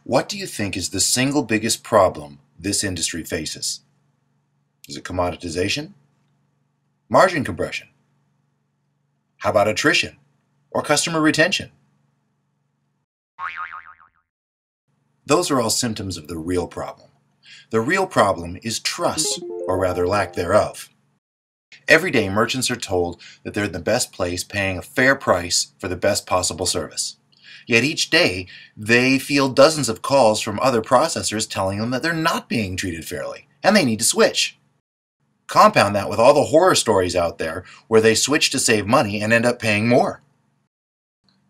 What do you think is the single biggest problem this industry faces? Is it commoditization? Margin compression? How about attrition or customer retention? Those are all symptoms of the real problem. The real problem is trust, or rather lack thereof. Every day merchants are told that they're in the best place paying a fair price for the best possible service. Yet each day they field dozens of calls from other processors telling them that they're not being treated fairly and they need to switch. Compound that with all the horror stories out there where they switch to save money and end up paying more.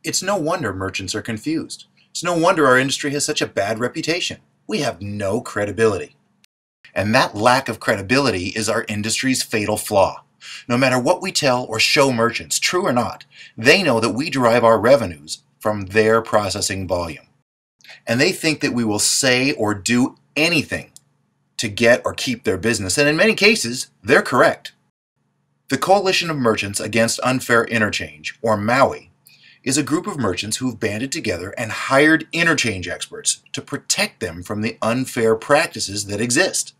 It's no wonder merchants are confused. It's no wonder our industry has such a bad reputation. We have no credibility. And that lack of credibility is our industry's fatal flaw. No matter what we tell or show merchants, true or not, they know that we derive our revenues from their processing volume. And they think that we will say or do anything to get or keep their business, and in many cases, they're correct. The Coalition of Merchants Against Unfair Interchange, or MAUI, is a group of merchants who've banded together and hired interchange experts to protect them from the unfair practices that exist.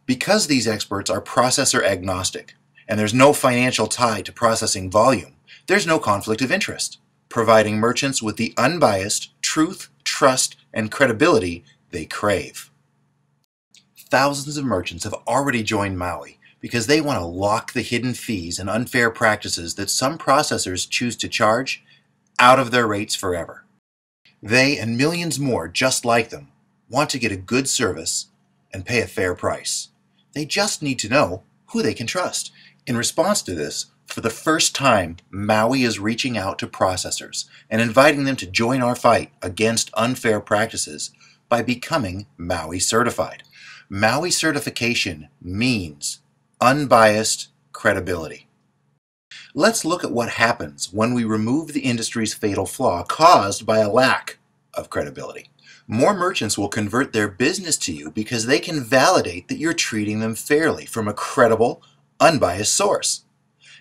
Because these experts are processor agnostic, and there's no financial tie to processing volume, there's no conflict of interest, providing merchants with the unbiased truth, trust, and credibility they crave. Thousands of merchants have already joined MAUI because they want to lock the hidden fees and unfair practices that some processors choose to charge out of their rates forever. They and millions more just like them want to get a good service and pay a fair price. They just need to know who they can trust. In response to this, for the first time, MAUI is reaching out to processors and inviting them to join our fight against unfair practices by becoming MAUI certified. MAUI certification means unbiased credibility. Let's look at what happens when we remove the industry's fatal flaw caused by a lack of credibility. More merchants will convert their business to you because they can validate that you're treating them fairly from a credible, unbiased source.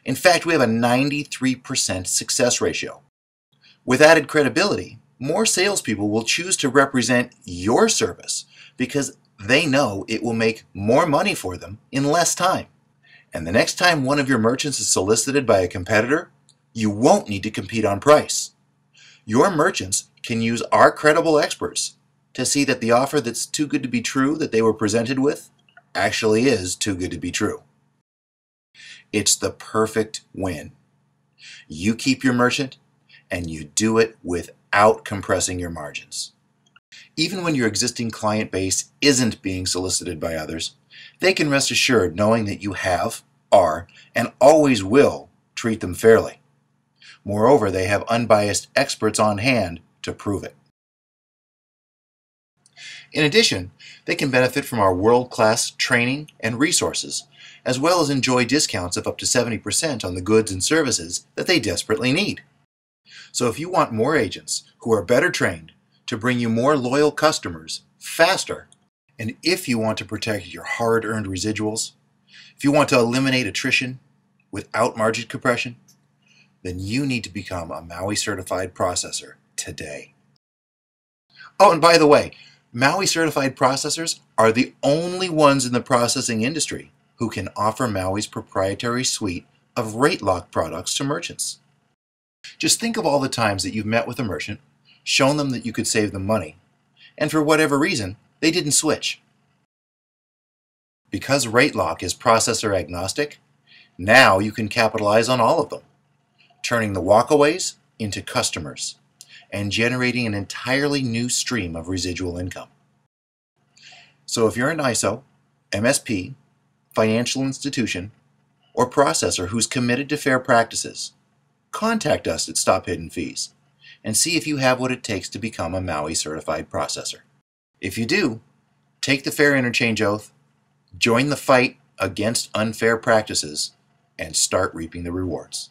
In fact, we have a 93% success ratio. With added credibility, more salespeople will choose to represent your service because they know it will make more money for them in less time. And the next time one of your merchants is solicited by a competitor, you won't need to compete on price. Your merchants can use our credible experts to see that the offer that's too good to be true that they were presented with actually is too good to be true. It's the perfect win. You keep your merchant, and you do it without compressing your margins. Even when your existing client base isn't being solicited by others, they can rest assured knowing that you have, are, and always will treat them fairly. Moreover, they have unbiased experts on hand to prove it. In addition, they can benefit from our world-class training and resources, as well as enjoy discounts of up to 70% on the goods and services that they desperately need. So if you want more agents who are better trained to bring you more loyal customers faster, and if you want to protect your hard-earned residuals, if you want to eliminate attrition without margin compression, then you need to become a MAUI certified processor today. Oh, and by the way, MAUI certified processors are the only ones in the processing industry who can offer MAUI's proprietary suite of RATELOCK products to merchants. Just think of all the times that you've met with a merchant, shown them that you could save them money, and for whatever reason, they didn't switch. Because RATELOCK is processor agnostic, now you can capitalize on all of them, turning the walkaways into customers and generating an entirely new stream of residual income. So if you're an ISO, MSP, financial institution, or processor who's committed to fair practices, contact us at Stop Hidden Fees and see if you have what it takes to become a MAUI certified processor. If you do, take the Fair Interchange Oath, join the fight against unfair practices, and start reaping the rewards.